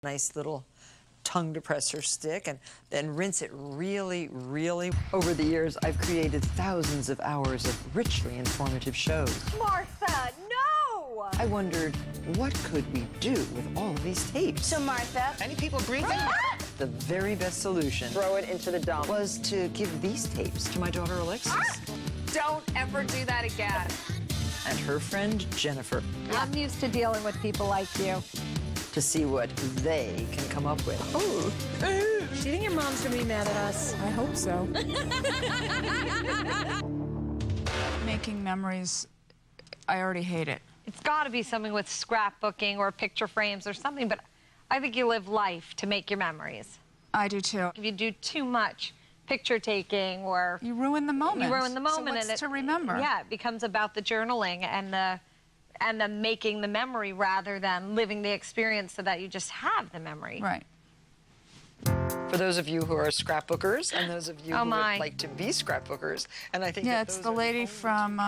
Nice little tongue depressor stick, and then rinse it really. Over the years, I've created thousands of hours of richly informative shows. Martha, no! I wondered, what could we do with all of these tapes? So, Martha... Any people breathing? The very best solution, throw it into the dump, was to give these tapes to my daughter Alexis. Don't ever do that again. And her friend Jennifer. I'm used to dealing with people like you. To see what they can come up with. Oh. Do you think your mom's gonna be mad at us? I hope so. Making memories, I already hate it. It's got to be something with scrapbooking or picture frames or something, but I think you live life to make your memories. I do too. If you do too much picture taking or... You ruin the moment. You ruin the moment. So what's and to remember? Yeah, it becomes about the journaling and the making the memory rather than living the experience so that you just have the memory. Right. For those of you who are scrapbookers and those of you who would like to be scrapbookers, and I think it's the lady from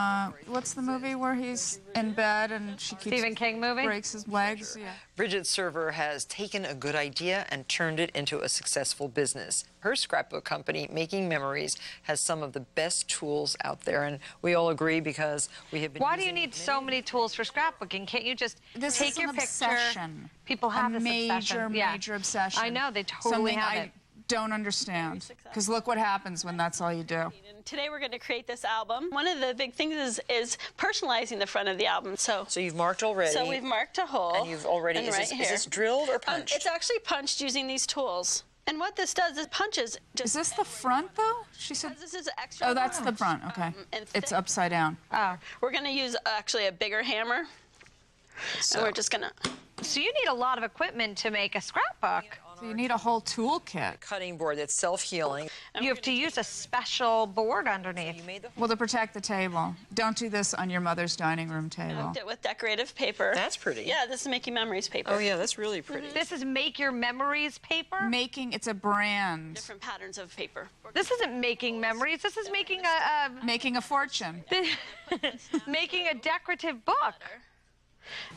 what's the movie where he's in bed and she keeps Stephen King movie? Breaks his legs. Yeah. Bridget Server has taken a good idea and turned it into a successful business. Her scrapbook company, Making Memories, has some of the best tools out there, and we all agree because we have been. Why do you need so many tools for scrapbooking? Can't you just take your picture? Obsession. People have this obsession. Major obsession. I know, they totally Something have I it. don't understand. Because look what happens when that's all you do. Today we're going to create this album. One of the big things is personalizing the front of the album. So you've marked already. So we've marked a hole. And you've already, is this drilled or punched? It's actually punched using these tools. And what this does is punches. Is this the front, though? She said. This is extra. Oh, that's the front. Okay. It's upside down. We're going to use actually a bigger hammer. And we're just going to. So you need a lot of equipment to make a scrapbook. So you need a whole toolkit. Cutting board that's self-healing. You have to use a special board underneath. Well, to protect the table. Don't do this on your mother's dining room table. With decorative paper. That's pretty. Yeah, this is Making Memories paper. Oh, yeah, that's really pretty. This is Make Your Memories paper? It's a brand. Different patterns of paper. This isn't Making Memories. This is making Making a fortune. Making a decorative book.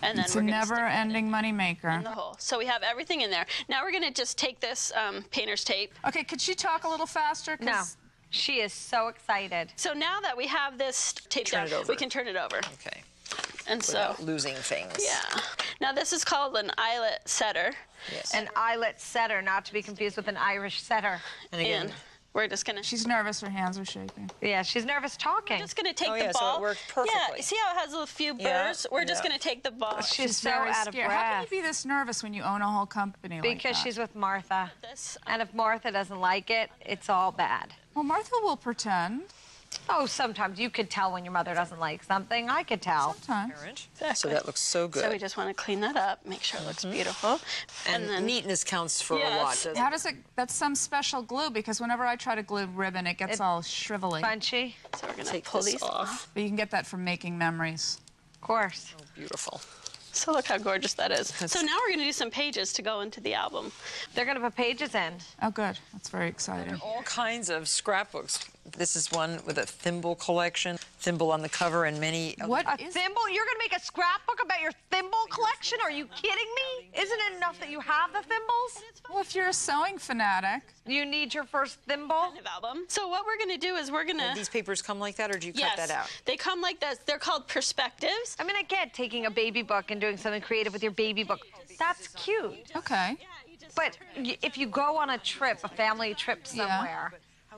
And then it's a never-ending moneymaker. So we have everything in there. Now we're going to just take this painter's tape. Okay, could she talk a little faster? No, she is so excited. So now that we have this tape down, we can turn it over. Okay. And without losing things. Yeah. Now this is called an eyelet setter. Yes. An eyelet setter, not to be confused with an Irish setter. And again. We're just gonna. She's nervous. Her hands are shaking. Yeah, she's nervous talking. We're just gonna take the ball. So it worked perfectly. Yeah. See how it has a few burrs? We're just gonna take the ball. She's so out of breath. How can you be this nervous when you own a whole company like that? Because she's with Martha. And if Martha doesn't like it, it's all bad. Well, Martha will pretend. Oh, sometimes you could tell when your mother doesn't like something. I could tell. Sometimes. Exactly. So that looks so good. So we just want to clean that up, make sure it looks beautiful. And then neatness counts for a lot, doesn't it? How does it? That's some special glue, because whenever I try to glue ribbon, it gets all shrivelly. Bunchy. So we're gonna pull these off. But you can get that from Making Memories. Of course. Oh, beautiful. So look how gorgeous that is. So now we're going to do some pages to go into the album. They're going to put pages in. Oh, good. That's very exciting. All kinds of scrapbooks. This is one with a thimble collection, thimble on the cover, and many. What a thimble? You're going to make a scrapbook about your thimble collection? Are you kidding me? Isn't it enough that you have the thimbles? Well, if you're a sewing fanatic. You need your first thimble? Album. So what we're going to do is we're going to... These papers come like that, or do you cut that out? They come like this. They're called perspectives. I mean, I get taking a baby book and doing something creative with your baby book. That's cute. Okay. But if you go on a trip, a family trip somewhere,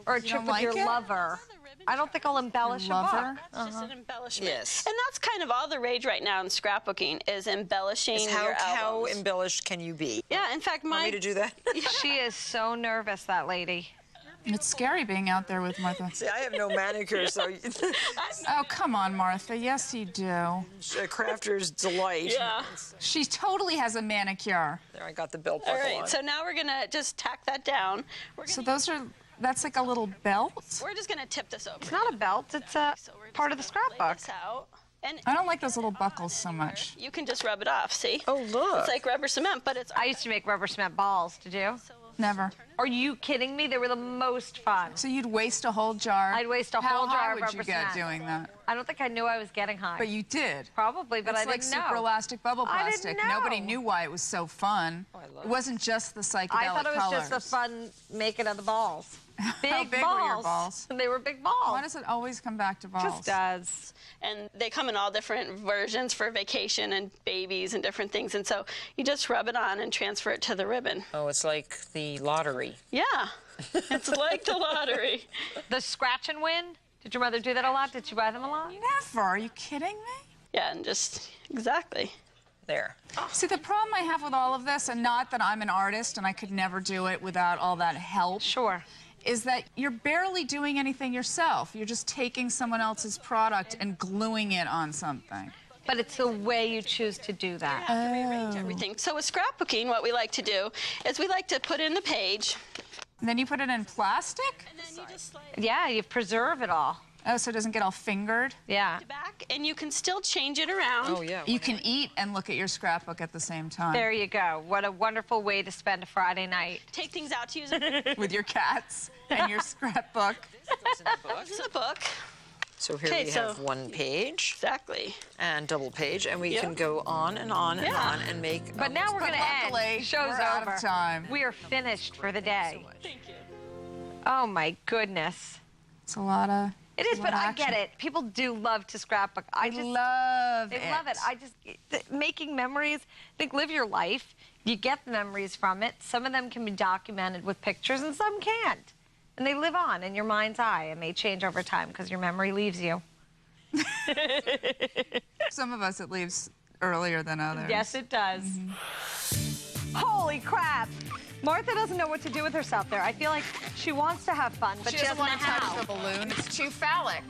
or a trip with your lover, I don't think I'll embellish a book. It's just an embellishment. Yes. And that's kind of all the rage right now in scrapbooking is embellishing your albums. How embellished can you be? Yeah, in fact, Want me to do that? She is so nervous, that lady. It's scary being out there with Martha. See, I have no manicure, so... Oh, come on, Martha. Yes, you do. A crafter's delight. Yeah. She totally has a manicure. There, I got the belt buckle on. All right, on. so now we're going to just tack that down. So that's like a little belt? We're just going to tip this over. It's not a belt. It's a part of the scrapbook. I don't like those little buckles so much. You can just rub it off, see? Oh, look. It's like rubber cement, but it's... I used to make rubber cement balls, did you? Never. Are you kidding me? They were the most fun. So you'd waste a whole jar? I'd waste a whole jar of rubber cement. How high would you get doing that? I don't think I knew I was getting high. But you did. Probably, but it's I didn't know. It's like super elastic bubble I plastic. didn't know. Nobody knew why it was so fun. Oh, I love it wasn't just the psychedelic I thought it was colors. just the fun making of the balls. Big How big balls. were your balls? They were big balls. Why does it always come back to balls? Just does. And they come in all different versions for vacation and babies and different things. And so you just rub it on and transfer it to the ribbon. Oh, it's like the lottery. Yeah, it's like the lottery. The scratch and win? Did your mother do that a lot? Did she buy them a lot? Never. Are you kidding me? Yeah, and just exactly. There. See, the problem I have with all of this, and not that I'm an artist and I could never do it without all that help, Sure. is that you're barely doing anything yourself. You're just taking someone else's product and gluing it on something. But it's the way you choose to do that. To rearrange everything. So with scrapbooking, what we like to do is we like to put in the page. And then you put it in plastic? And then you just slide Yeah, you preserve it all. Oh, so it doesn't get all fingered? Yeah. it back, and you can still change it around. Oh, yeah. You can eat and look at your scrapbook at the same time. There you go. What a wonderful way to spend a Friday night. Take things out to use it. With your cats and your scrapbook. It's in the book. So here Okay, we so- have one page Exactly. and double page, and we Yep. can go on and on and Yeah. on and make. But now we're going to luckily, end. Show's we're out over. of time. We are finished for the day. Thank you. Oh, my goodness. It's a lot of It is, a but lot of I get action. it. People do love to scrapbook. I just love They it. love it. Making memories, I think live your life. You get the memories from it. Some of them can be documented with pictures and some can't. And they live on in your mind's eye and they change over time because your memory leaves you. Some of us, it leaves earlier than others. Yes, it does. Holy crap. Martha doesn't know what to do with herself there. I feel like she wants to have fun, but she doesn't know want to how. touch the balloon. It's too phallic.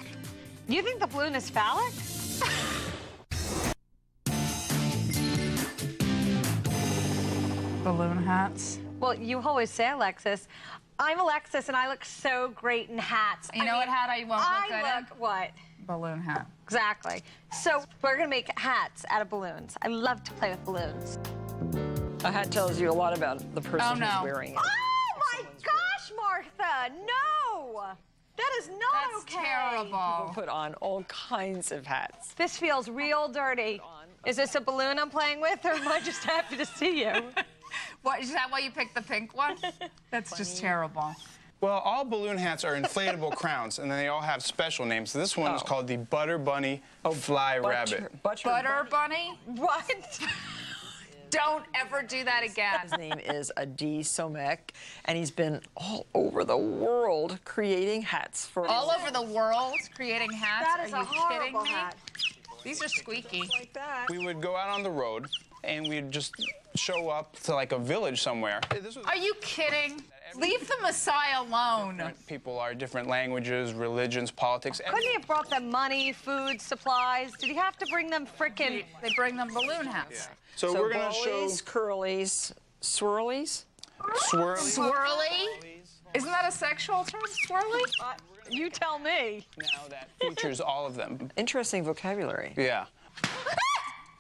You think the balloon is phallic? Balloon hats. Well, you always say Alexis. I'm Alexis, and I look so great in hats. You know what hat I won't look good I look what? in? Balloon hat. Exactly. So we're gonna make hats out of balloons. I love to play with balloons. A hat tells you a lot about the person Oh, no. who's wearing it. Oh my gosh, Martha! No, that is not That's okay. terrible. Put on all kinds of hats. This feels real dirty. Is this a balloon I'm playing with, or am I just happy to see you? What, is that why you picked the pink one? That's just terrible. Well, all balloon hats are inflatable crowns, and then they all have special names. So this one is called the Butter Bunny Fly Rabbit. Butter bunny? What? Don't ever do that again. His name is Adi Somek, and he's been all over the world creating hats for All over the world creating hats? That is Are a you kidding horrible me? hat. These are squeaky. Like that. We would go out on the road, and we'd just show up to like a village somewhere. This was Are you kidding? Leave the Messiah alone. different people are different languages, religions, politics. Couldn't he have brought them money, food, supplies? Did he have to bring them frickin'? They bring them balloon hats. So, we're gonna show ballies, curlies, swirlies. swirly. Swirly? Isn't that a sexual term, swirly? You tell me. Now that features all of them. Interesting vocabulary. Yeah.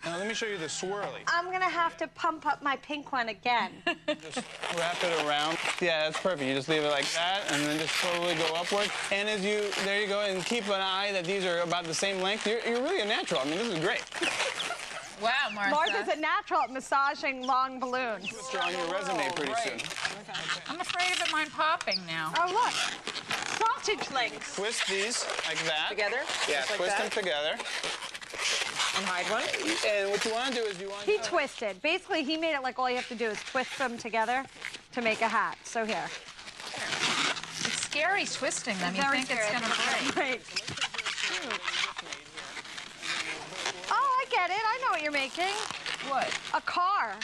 Now let me show you the swirly. I'm gonna have to pump up my pink one again. Just wrap it around. Yeah, that's perfect. You just leave it like that, and then just slowly go upward. And as you, there you go, and keep an eye that these are about the same length. You're really a natural. I mean, this is great. Wow, Martha. Martha's a natural at massaging long balloons. You're on your resume pretty soon. I'm afraid of it mine popping now. Oh, look. Sausage links. Twist these like that. Together? Yeah, Just like twist that? them together. And hide one? And what you want to do is you want He twisted. Basically, he made it like all you have to do is twist them together to make a hat. So here. It's scary twisting them. You Very think it's scary. going to break. Right. Oh, I get it. I know what you're making. What? A car.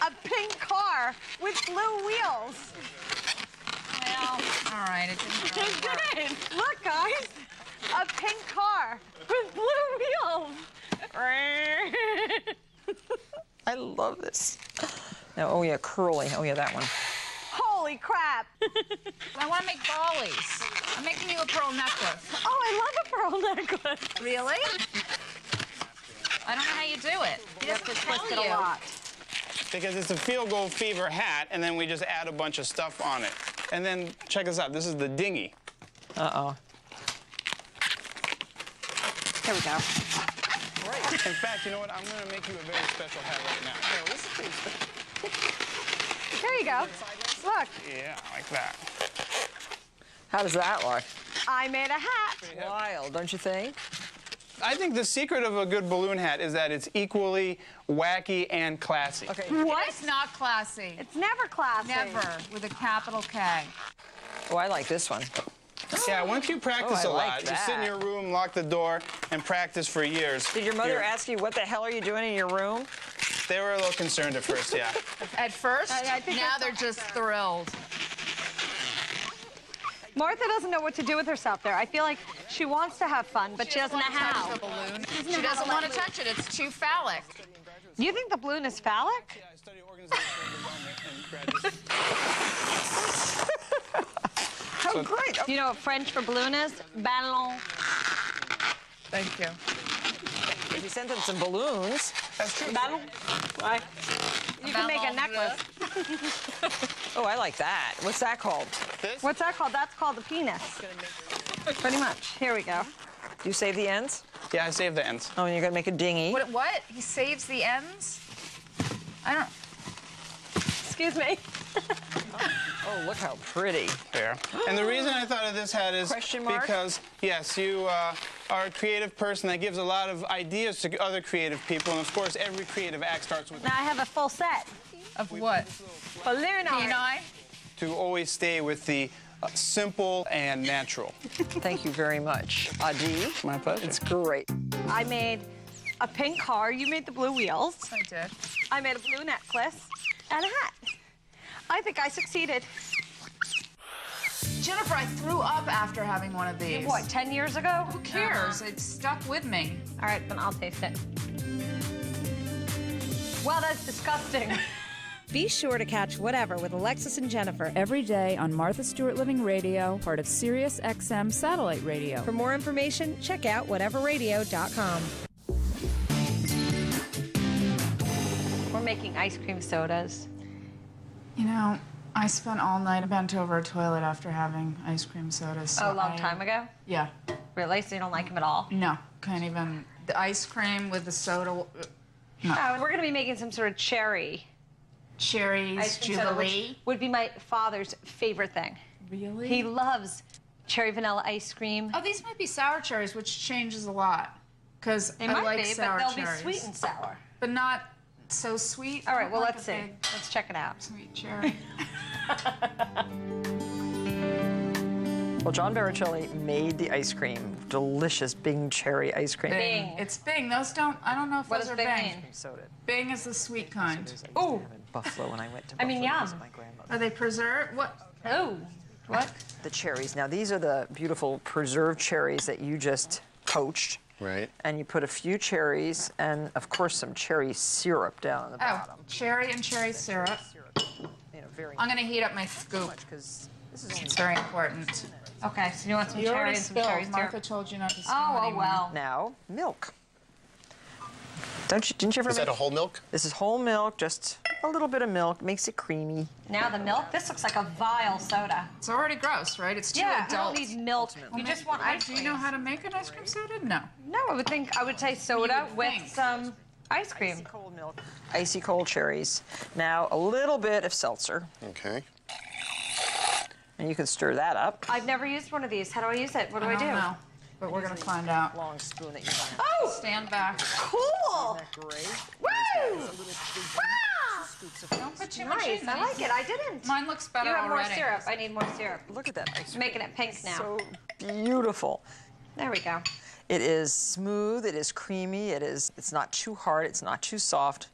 A pink car with blue wheels. Well, all right, it didn't really work. Good. Look, guys. A pink car with blue wheels. I love this. Now, oh yeah, curly. Oh yeah, that one. Holy crap. I want to make ballies. I'm making you a pearl necklace. Oh, I love a pearl necklace. Really? I don't know how you do it. You have to twist it you. a lot. because it's a Field Goal Fever hat, and then we just add a bunch of stuff on it. And then check this out. This is the dinghy. Uh-oh. Here we go. Great. In fact, you know what? I'm going to make you a very special hat right now. Oh, this is pretty special. Here you go. Look, Yeah, like that. How does that look? I made a hat. Wild, don't you think? I think the secret of a good balloon hat is that it's equally wacky and classy. Okay. What? It's not classy. It's never classy. Never, with a capital K. Oh, I like this one. Yeah, once you practice Oh, I a like lot, you sit in that. your room, lock the door, and practice for years. Did your mother You're- ask you, what the hell are you doing in your room? They were a little concerned at first, yeah. At first, I think now that's- they're just thrilled. Martha doesn't know what to do with herself there. I feel like she wants to have fun, but she doesn't know how. Touch the balloon. She doesn't want to touch it. It's too phallic. You think the balloon is phallic? Yeah, I study organizational development and graduate. Oh, great. Do you know what French for balloon is? Ballon. Thank you. If you sent them some balloons. That's true. Ballon. Why? You can make a Ballon necklace. Oh, I like that. What's that called? This? What's that called? That's called a penis. Pretty much. Here we go. Do you save the ends? Yeah, I saved the ends. Oh, and you're going to make a dinghy. What? He saves the ends? I don't... Excuse me. Oh, look how pretty. There. And the reason I thought of this hat is Question mark? because, yes, you are a creative person that gives a lot of ideas to other creative people. And, of course, every creative act starts with Now I have a full set. Of what? Balloon art. Peni? to always stay with the simple and natural. Thank you very much, Adi. My pleasure. It's great. I made a pink car. You made the blue wheels. I did. I made a blue necklace and a hat. I think I succeeded. Jennifer, I threw up after having one of these. What, 10 years ago? Who cares? It stuck with me. All right, then I'll taste it. Wow, that's disgusting. Be sure to catch Whatever with Alexis and Jennifer. Every day on Martha Stewart Living Radio, part of Sirius XM Satellite Radio. For more information, check out whateverradio.com. We're making ice cream sodas. You know, I spent all night bent over a toilet after having ice cream sodas. So A long time ago? Yeah. Really? So you don't like them at all? No, can't even. The ice cream with the soda, Oh, we're going to be making some sort of cherry cherries, ice cream soda, Jubilee. which would be my father's favorite thing. Really? He loves cherry vanilla ice cream. Oh, these might be sour cherries, which changes a lot. Because They I might like be, sour but they'll cherries. be sweet and sour. But not so sweet. All right, Not well, like let's a see. big Let's check it out. Sweet cherry. Well, John Baricelli made the ice cream. Delicious Bing cherry ice cream. Bing. It's Bing. Those don't, I don't know if What those does are Bing Bing. mean? Soda. Bing is the sweet kind. Ooh. In Buffalo when I went to I Buffalo mean, to visit yum. my grandmother. Are they preserved? What? Oh. What? The cherries. Now, these are the beautiful preserved cherries that you just poached. Right. And you put a few cherries and, of course, some cherry syrup down on the Oh, bottom. cherry and cherry syrup. You know, very I'm gonna heat up my scoop. because this is It's very important. Okay, so you want some You cherry already and some spilled. cherry Martha syrup? told you not to spill Oh, anymore. well. now milk. Didn't you ever Is that make a whole milk? This is whole milk, just a little bit of milk, makes it creamy. Now the milk? This looks like a vile soda. It's already gross, right? It's too Yeah, adult. you don't need milk. You just want ice Do cream. you know how to make an ice cream soda? No. No, I would say soda would with think. some ice cream. Icy cold milk. Icy cold cherries. Now a little bit of seltzer, Okay. and you can stir that up. I've never used one of these. How do I use it? What do I do? don't know, but we're gonna find out. Long spoon that you want. Oh, Stand back. cool! Gray. Woo! Don't put too much Nice, in. I like it. I didn't. Mine looks better You have more already. syrup. I need more syrup. Look at that ice It's cream. making it pink now. So beautiful. There we go. It is smooth. It is creamy. It's not too hard. It's not too soft.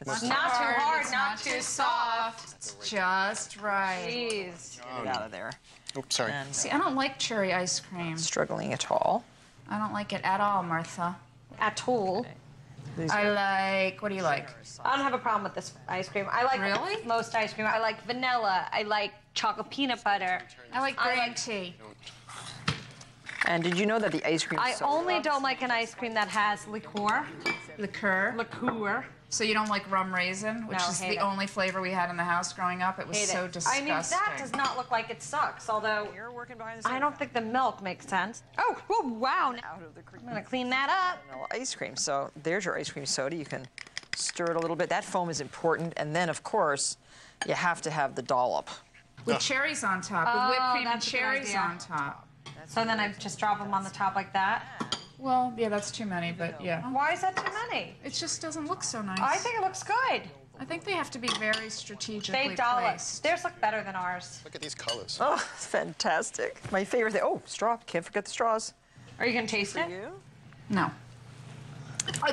It's Not too hard, it's not too soft. It's just right. Jeez. get it out of there. Oops, sorry. And See, I don't like cherry ice cream. struggling at all. I don't like it at all, Martha. At all. I like, what do you like? I don't have a problem with this ice cream. I like Really? most ice cream. I like vanilla. I like chocolate peanut butter. I like I green like- tea. And did you know that the ice cream I soda- only don't like an ice cream that has liqueur. Liqueur. Liqueur. So you don't like rum raisin, which No, is hate the it. only flavor we had in the house growing up. It was so disgusting. I mean, that does not look like it sucks, although You're working behind the scenes. I don't think the milk makes sense. Oh, wow. Out of the cream. I'm going to clean that up. Vanilla ice cream. So there's your ice cream soda. You can stir it a little bit. That foam is important. And then, of course, you have to have the dollop. With cherries on top, with whipped cream and that's a good cherries idea. on top. So then I just drop them on the top like that. Well, yeah, that's too many, but yeah. Why is that too many? It just doesn't look so nice. I think it looks good. I think they have to be very strategically They dollop. placed. Theirs look better than ours. Look at these colors. Oh, it's fantastic. My favorite thing. Oh, straw. Can't forget the straws. Are you going to taste it? No.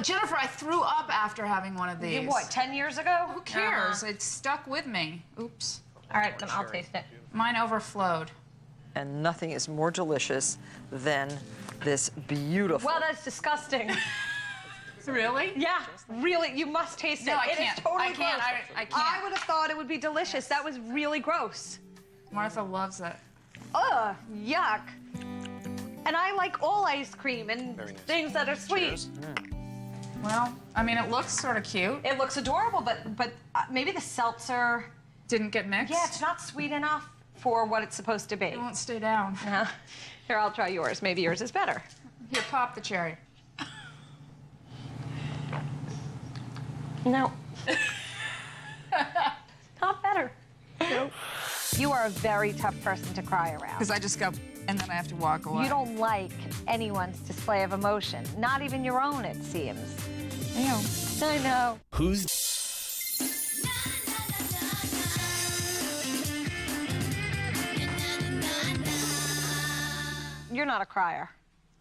Jennifer, I threw up after having one of these. You, what, 10 years ago? Who cares? It stuck with me. Oops. All right, then I'll taste it. Mine overflowed. And nothing is more delicious than this beautiful. Well, that's disgusting. Really? Yeah, really, you must taste it. No, I It is can't. totally I can't. gross. I can't. I would have thought it would be delicious. That was really gross. Martha loves it. Ugh, yuck. And I like all ice cream and Very nice. things that are sweet. Cheers. Well, I mean, it looks sort of cute. It looks adorable, but maybe the seltzer, Didn't get mixed. yeah, it's not sweet enough for what it's supposed to be. It won't stay down. Here, I'll try yours. Maybe yours is better. Here, pop the cherry. No. Not better. Nope. You are a very tough person to cry around. Because I just go, and then I have to walk away. You don't like anyone's display of emotion, not even your own, it seems. I know. Who's You're not a crier.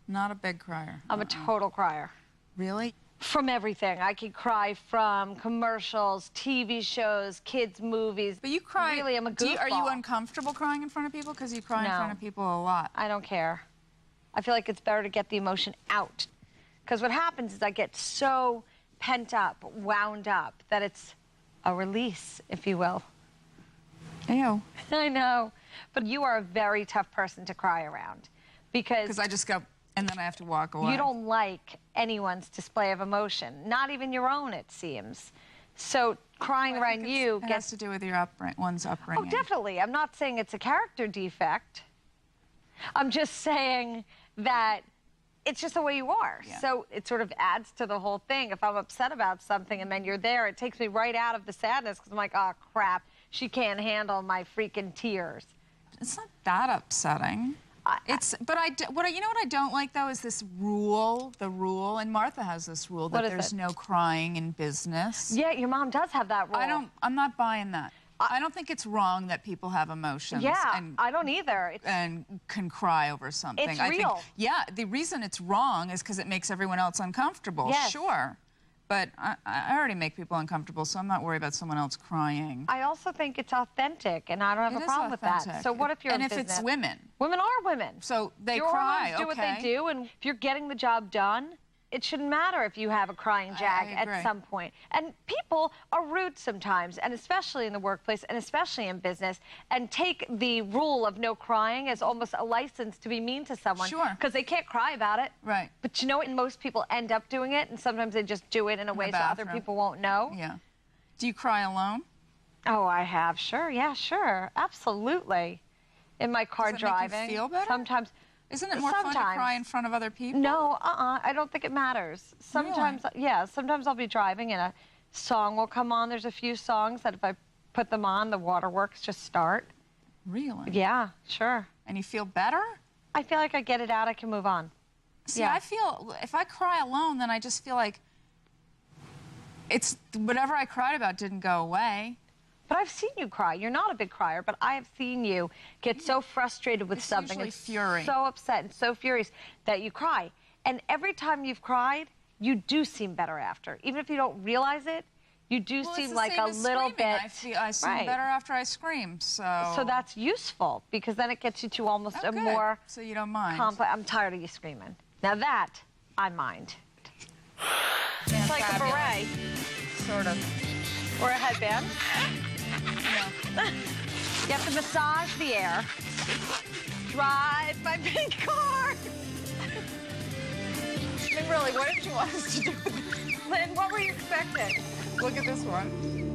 Not a big crier. I'm a total crier. Really? From everything. I can cry from commercials, TV shows, kids' movies. But you cry. Really, I'm a goofball. Are you uncomfortable crying in front of people? Because you cry in No. front of people a lot. I don't care. I feel like it's better to get the emotion out. Because what happens is I get so pent up, wound up, that it's a release, if you will. Ew. I know. But you are a very tough person to cry around. Because I just go, and then I have to walk away. You don't like anyone's display of emotion, not even your own, it seems. So crying around you It has gets... to do with your one's upbringing. Oh, definitely. I'm not saying it's a character defect. I'm just saying that it's just the way you are. Yeah. So it sort of adds to the whole thing. If I'm upset about something and then you're there, it takes me right out of the sadness because I'm like, oh, crap, she can't handle my freaking tears. It's not that upsetting. But you know what I don't like though is this rule, and Martha has this rule that What is there's it? no crying in business. Yeah, your mom does have that rule. I'm not buying that. I don't think it's wrong that people have emotions. Yeah, and, I don't either. and can cry over something. It's I think, real. yeah, the reason it's wrong is because it makes everyone else uncomfortable. Yes. Sure. But I already make people uncomfortable, so I'm not worried about someone else crying. I also think it's authentic, and I don't have It a is problem with that. authentic. So what if you're And in if it's business? women. Women are women. So they Your cry, hormones do what they okay. do, and if you're getting the job done, it shouldn't matter if you have a crying jag I agree. at some point. And people are rude sometimes, and especially in the workplace, and especially in business, and take the rule of no crying as almost a license to be mean to someone. Sure. Because they can't cry about it. Right. But you know what? Most people end up doing it, and sometimes they just do it in a way so other bathroom. people won't know. Yeah. Do you cry alone? Oh, I have. Sure. Yeah, sure. Absolutely. In my car Does it make you driving. feel better? Sometimes. Isn't it more fun to Sometimes. cry in front of other people? No, I don't think it matters. Sometimes, yeah, sometimes I'll be driving and a song will come on. There's a few songs that if I put them on, the waterworks just start. Really? Yeah, sure. And you feel better? I feel like I get it out, I can move on. See, Yeah. I feel, if I cry alone, then I just feel like it's, whatever I cried about didn't go away. But I've seen you cry. You're not a big crier, but I have seen you get so frustrated with It's something usually and fury. so upset and so furious that you cry. And every time you've cried, you do seem better after. Even if you don't realize it, you do Well, it's seem the like same a as little screaming. bit. I seem Right. better after I scream, so. So that's useful because then it gets you to almost Oh, a good. more So you don't mind. complex. I'm tired of you screaming. Now that I mind. It's like a beret Sort of. or a headband. You have to massage the air. Drive my big car. I mean, really, what did you want us to do? Lynn, what were you expecting? Look at this one.